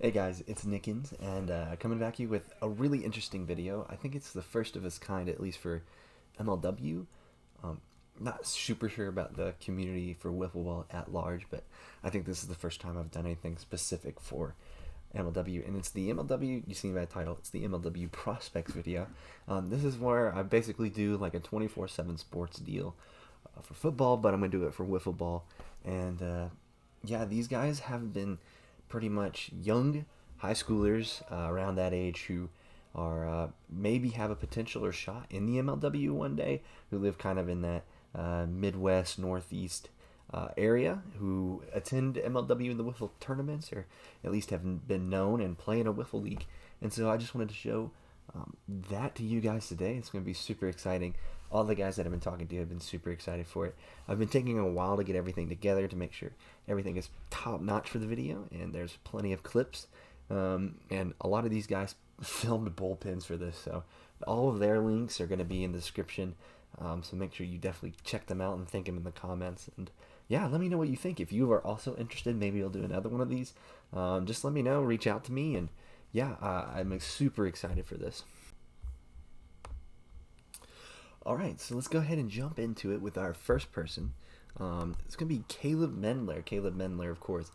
Hey guys, it's Nickens, and coming back to you with a really interesting video. I think it's the first of its kind, at least for MLW. Um, Not super sure about the community for wiffle ball at large, but I think this is the first time I've done anything specific for MLW, and it's the MLW. You see my title. It's the MLW Prospects video. This is where I basically do like a 24/7 sports deal for football, but I'm gonna do it for wiffle ball, and yeah, these guys have been pretty much young high schoolers around that age who are maybe have a potential or shot in the MLW one day, who live kind of in that Midwest, Northeast area, who attend MLW in the wiffle tournaments, or at least have been known and play in a wiffle league. And so I just wanted to show that to you guys today. It's going to be super exciting. All the guys that I've been talking to have been super excited for it. I've been taking a while to get everything together to make sure everything is top notch for the video, and there's plenty of clips. And a lot of these guys filmed bullpens for this, so all of their links are going to be in the description. So make sure you definitely check them out and thank them in the comments. And yeah, let me know what you think. If you are also interested, maybe I'll do another one of these. Just let me know, reach out to me, and yeah, I'm super excited for this. All right, so let's go ahead and jump into it with our first person. It's going to be Caleb Mendler. Caleb Mendler, of course,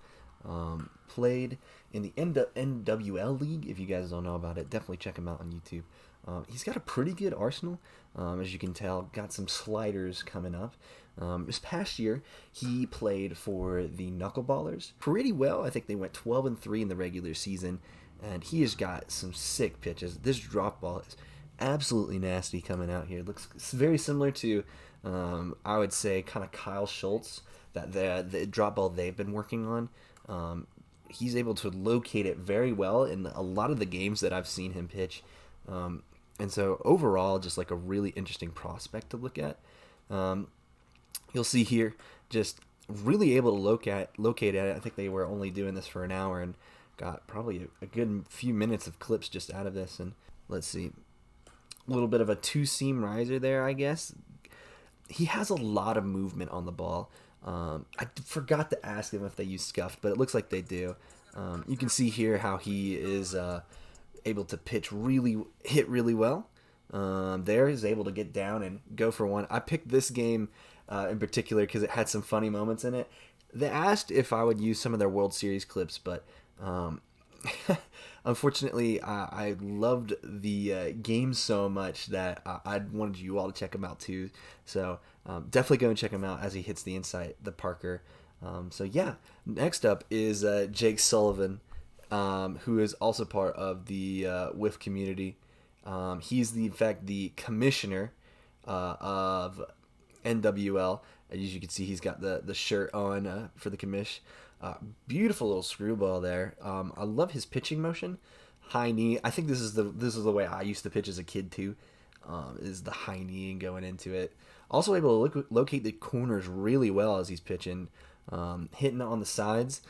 played in the NWL League. If you guys don't know about it, definitely check him out on YouTube. He's got a pretty good arsenal, as you can tell. Got some sliders coming up. This past year, he played for the Knuckleballers pretty well. I think they went 12-3 in the regular season, and he has got some sick pitches. This drop ball is absolutely nasty coming out here. It looks very similar to, I would say, kind of Kyle Schultz, that the drop ball they've been working on. He's able to locate it very well in a lot of the games that I've seen him pitch. And so overall, just like a really interesting prospect to look at. You'll see here, just really able to locate at it. I think they were only doing this for an hour and got probably a good few minutes of clips just out of this. And let's see, a little bit of a two-seam riser there, I guess. He has a lot of movement on the ball. I forgot to ask him if they use scuffed, but it looks like they do. You can see here how he is able to hit really well. There is able to get down and go for one. I picked this game in particular because it had some funny moments in it. They asked if I would use some of their World Series clips, but unfortunately, I loved the game so much that I wanted you all to check him out too. So definitely go and check him out as he hits the inside, the Parker. So yeah, next up is Jake Sullivan, who is also part of the WIF community. He's in fact the commissioner of NWL. As you can see, he's got the shirt on for the commish. Beautiful little screwball there. I love his pitching motion. High knee. I think this is the way I used to pitch as a kid too. Is the high knee and going into it. Also able to locate the corners really well as he's pitching, hitting on the sides,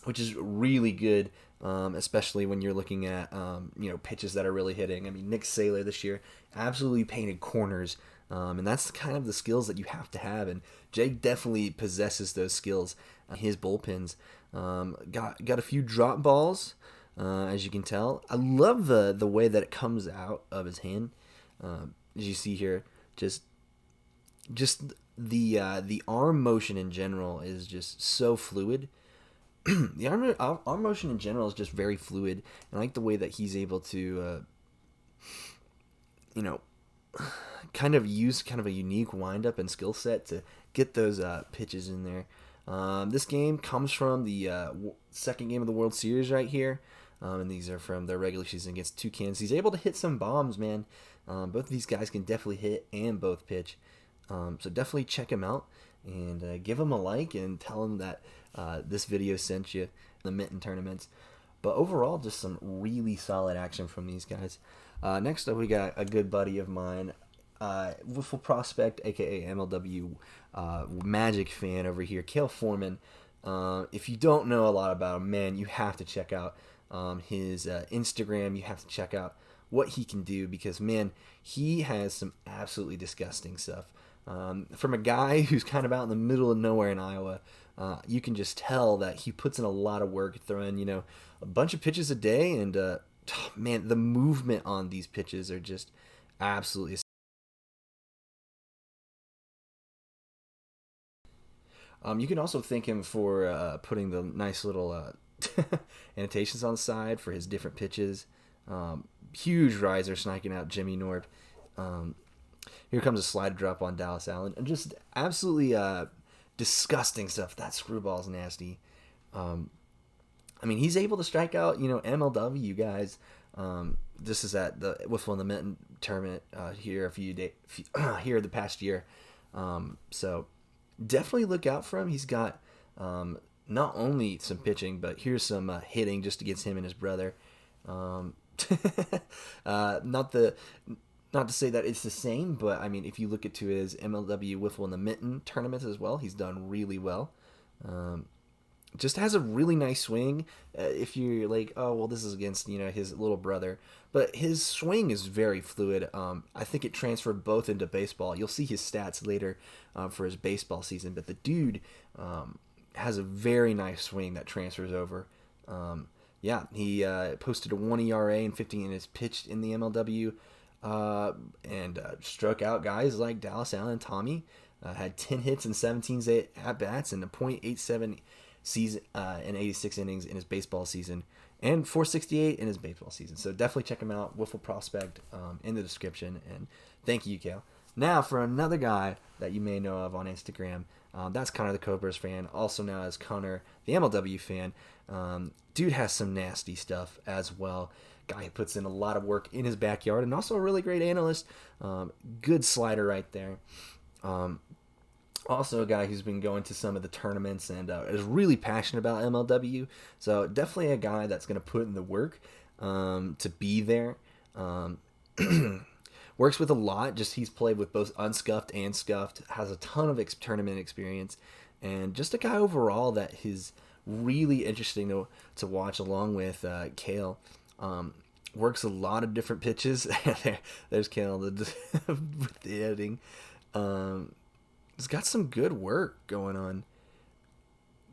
which is really good. Especially when you're looking at pitches that are really hitting. I mean, Nick Saylor this year absolutely painted corners, and that's kind of the skills that you have to have. And Jake definitely possesses those skills. His bullpens got a few drop balls, as you can tell. I love the way that it comes out of his hand. As you see here, just the arm motion in general is just so fluid. The arm motion in general is just very fluid, and I like the way that he's able to, kind of use kind of a unique windup and skill set to get those pitches in there. This game comes from the second game of the World Series right here, and these are from their regular season against Toucans. He's able to hit some bombs, man. Both of these guys can definitely hit and both pitch, so definitely check him out and give him a like and tell him that this video sent you the mitten tournaments. But overall, just some really solid action from these guys. Next up, we got a good buddy of mine, Wiffle Prospect, aka MLW Magic fan over here, Kale Foreman. If you don't know a lot about him, man, you have to check out his Instagram. You have to check out what he can do, because man, he has some absolutely disgusting stuff. From a guy who's kind of out in the middle of nowhere in Iowa, you can just tell that he puts in a lot of work throwing, a bunch of pitches a day. And man, the movement on these pitches are just absolutely. You can also thank him for putting the nice little annotations on the side for his different pitches. Huge riser sniking out Jimmy Norp. Here comes a slide drop on Dallas Allen. And just absolutely disgusting stuff. That screwball's nasty. I mean, he's able to strike out, MLW guys. This is at the Wiffle in the Mitten tournament here here the past year. So definitely look out for him. He's got not only some pitching, but here's some hitting just against him and his brother. Not to say that it's the same, but I mean, if you look into his MLW Wiffle in the Mitten tournaments as well, he's done really well. Just has a really nice swing. If you're like, oh well, this is against his little brother, but his swing is very fluid. I think it transferred both into baseball. You'll see his stats later for his baseball season, but the dude has a very nice swing that transfers over. Yeah, he posted a 1 ERA and 50 innings pitched in the MLW, and struck out guys like Dallas Allen and Tommy. Had 10 hits and 17 at bats and a .87 season and 86 innings in his baseball season, and 468 in his baseball season. So definitely check him out, Mlw Prospect, in the description. And thank you, Kale. Now for another guy that you may know of on Instagram, that's Connor the Cobras fan, also now as Connor the MLW fan. Dude has some nasty stuff as well. Guy who puts in a lot of work in his backyard, and also a really great analyst. Good slider right there. Also a guy who's been going to some of the tournaments and is really passionate about MLW. So definitely a guy that's going to put in the work to be there. Works with a lot. Just he's played with both unscuffed and scuffed. Has a ton of tournament experience. And just a guy overall that is really interesting to watch along with Kale. Works a lot of different pitches. There's Kale with the editing. He's got some good work going on.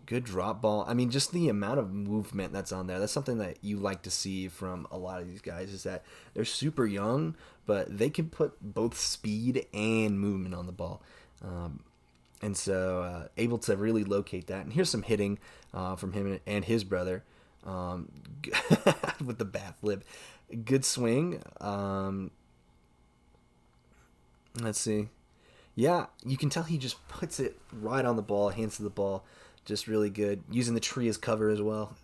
Good drop ball. I mean, just the amount of movement that's on there. That's something that you like to see from a lot of these guys, is that they're super young, but they can put both speed and movement on the ball. And so able to really locate that. And here's some hitting from him and his brother with the bat flip. Good swing. Let's see. Yeah, you can tell he just puts it right on the ball, hands to the ball. Just really good. Using the tree as cover as well.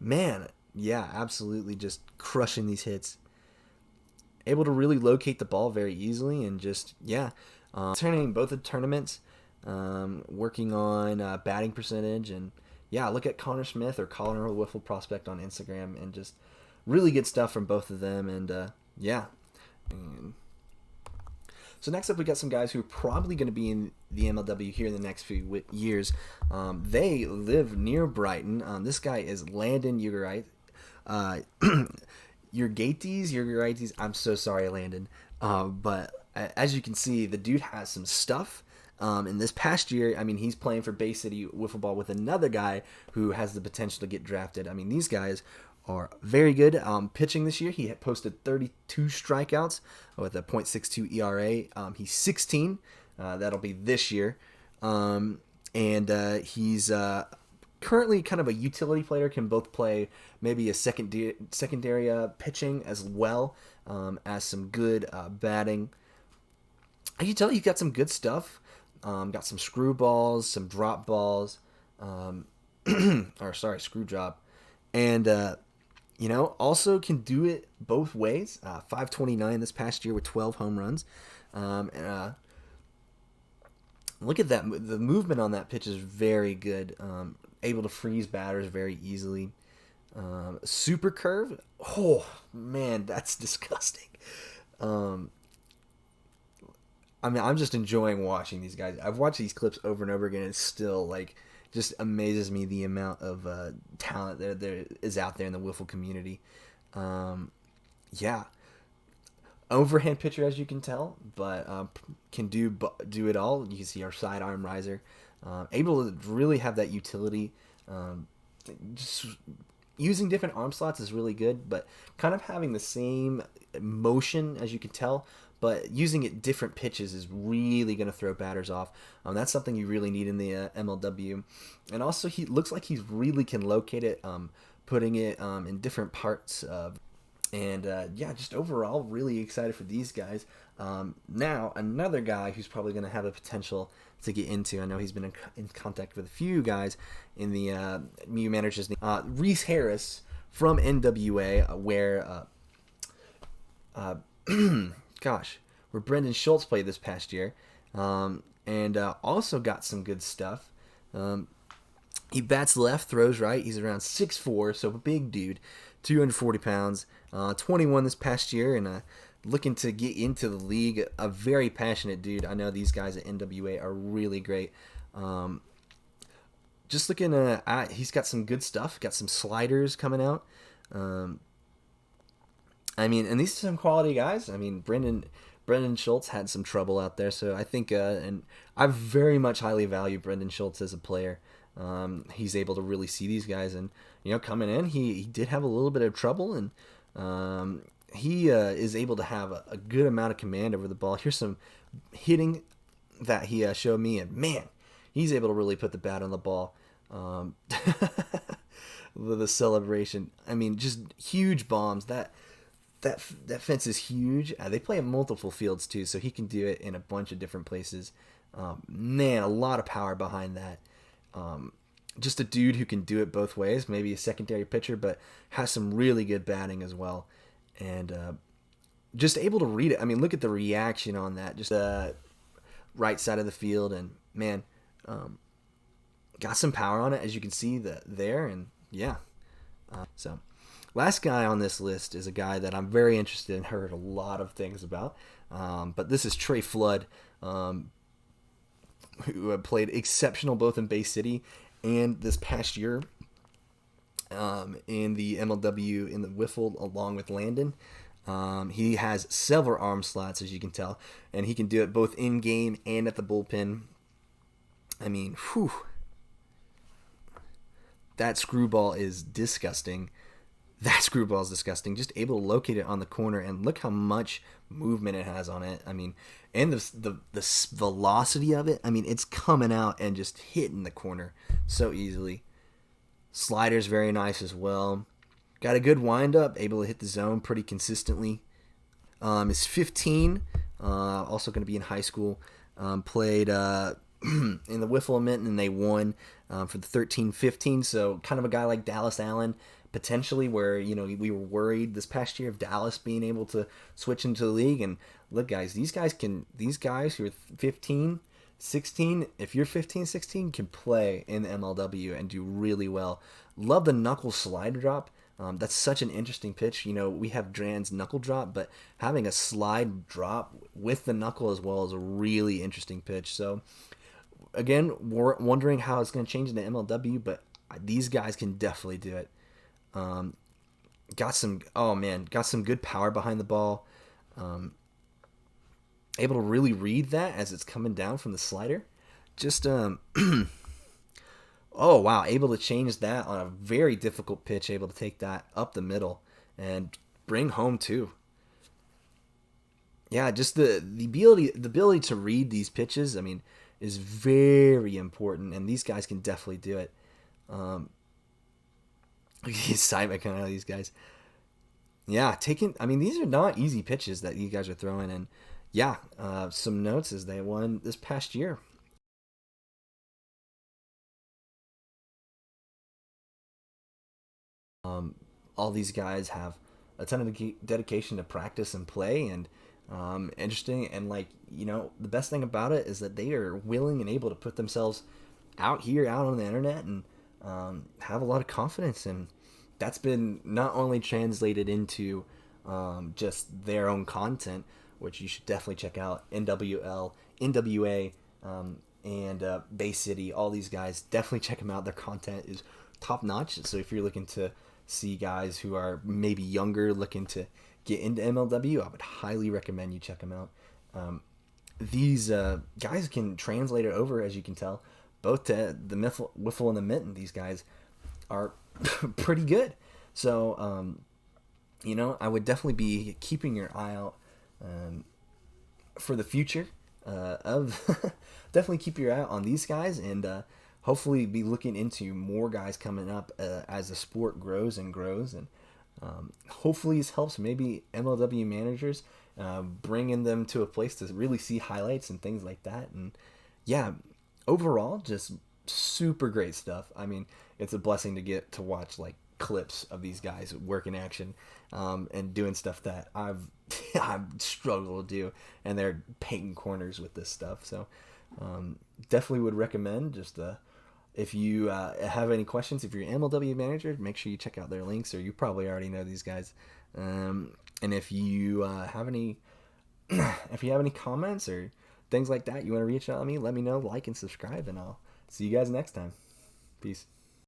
Man, yeah, absolutely just crushing these hits. Able to really locate the ball very easily and just, yeah. Turning both the tournaments, working on batting percentage. And, yeah, look at Connor Smith or Connor Wiffle Prospect on Instagram, and just really good stuff from both of them. And, yeah. So next up, we got some guys who are probably going to be in the MLW here in the next few years. They live near Brighton. This guy is Landon Eugene. Eugene. I'm so sorry, Landon. But as you can see, the dude has some stuff. In this past year, I mean, he's playing for Bay City Wiffle Ball with another guy who has the potential to get drafted. I mean, these guys are very good. Pitching this year, he had posted 32 strikeouts with a .62 ERA. He's 16. That'll be this year. And he's currently kind of a utility player, can both play maybe a secondary pitching as well as some good batting. I can tell you got some good stuff. Got some screwballs, some drop balls, screw drop. And, also can do it both ways. 529 this past year with 12 home runs. Look at that. The movement on that pitch is very good. Able to freeze batters very easily. Super curve. Oh, man, that's disgusting. I mean, I'm just enjoying watching these guys. I've watched these clips over and over again. It's still, just amazes me the amount of talent there is out there in the wiffle community. Yeah. Overhand pitcher, as you can tell, but can do it all. You can see our sidearm riser. able to really have that utility. Just using different arm slots is really good, but kind of having the same motion, as you can tell, but using it different pitches is really going to throw batters off. That's something you really need in the MLW. And also, he looks like he really can locate it, putting it in different parts of. And yeah, just overall, really excited for these guys. Now, another guy who's probably going to have a potential to get into. I know he's been in contact with a few guys in the Mlw managers. Rhys Harris from NWA, where gosh, where Brendan Schultz played this past year, and also got some good stuff. He bats left, throws right. He's around 6'4", so a big dude, 240 pounds, 21 this past year, and looking to get into the league. A very passionate dude. I know these guys at NWA are really great. Just looking at, he's got some good stuff. Got some sliders coming out. I mean, and these are some quality guys. I mean, Brendan Schultz had some trouble out there, so I think, and I very much highly value Brendan Schultz as a player. He's able to really see these guys, and coming in, he did have a little bit of trouble, and he is able to have a good amount of command over the ball. Here's some hitting that he showed me, and man, he's able to really put the bat on the ball. The celebration, I mean, just huge bombs. That fence is huge. They play in multiple fields too, so he can do it in a bunch of different places. Man, a lot of power behind that. Just a dude who can do it both ways. Maybe a secondary pitcher, but has some really good batting as well. And just able to read it. I mean, look at the reaction on that. Just right side of the field, and man, got some power on it, as you can see there. And yeah, so last guy on this list is a guy that I'm very interested in. Heard a lot of things about, but this is Trey Flood, who played exceptional both in Bay City and this past year in the MLW in the Wiffle along with Landon. He has several arm slots, as you can tell, and he can do it both in game and at the bullpen. I mean, whew, that screwball is disgusting. Just able to locate it on the corner, and look how much movement it has on it. I mean, and the velocity of it. I mean, it's coming out and just hitting the corner so easily. Slider's very nice as well. Got a good windup, able to hit the zone pretty consistently. Is 15, also going to be in high school. Played in the Wiffle Mint, and they won for the 13-15. So kind of a guy like Dallas Allen, potentially, where we were worried this past year of Dallas being able to switch into the league. And look, guys, these guys who are 15, 16, if you're 15, 16, can play in the MLW and do really well. Love the knuckle slide drop. That's such an interesting pitch. We have Dran's knuckle drop, but having a slide drop with the knuckle as well is a really interesting pitch. So again, we're wondering how it's going to change in the MLW, but these guys can definitely do it. Got some good power behind the ball. Able to really read that as it's coming down from the slider. Just oh wow, able to change that on a very difficult pitch, able to take that up the middle and bring home too. Yeah, just the ability to read these pitches, I mean, is very important, and these guys can definitely do it. Side kind of these guys. Yeah, these are not easy pitches that you guys are throwing, and yeah, some notes as they won this past year. All these guys have a ton of dedication to practice and play, and interesting, and the best thing about it is that they are willing and able to put themselves out on the internet and have a lot of confidence, and that's been not only translated into just their own content, which you should definitely check out. NWA, and Bay City, all these guys, definitely check them out. Their content is top notch. So if you're looking to see guys who are maybe younger looking to get into MLW, I would highly recommend you check them out. These guys can translate it over, as you can tell, both to the Wiffle and the Mitten, these guys are pretty good. So, I would definitely be keeping your eye out for the future of definitely keep your eye out on these guys, and hopefully be looking into more guys coming up as the sport grows and grows. And hopefully this helps maybe MLW managers, bringing them to a place to really see highlights and things like that. And yeah, overall, just super great stuff. I mean, it's a blessing to get to watch like clips of these guys work in action, and doing stuff that I've struggled to do, and they're painting corners with this stuff. So definitely would recommend. Just if you have any questions, if you're an MLW manager, make sure you check out their links, or you probably already know these guys. And if you have any comments or things like that, you want to reach out to me, let me know, like and subscribe, and I'll see you guys next time. Peace.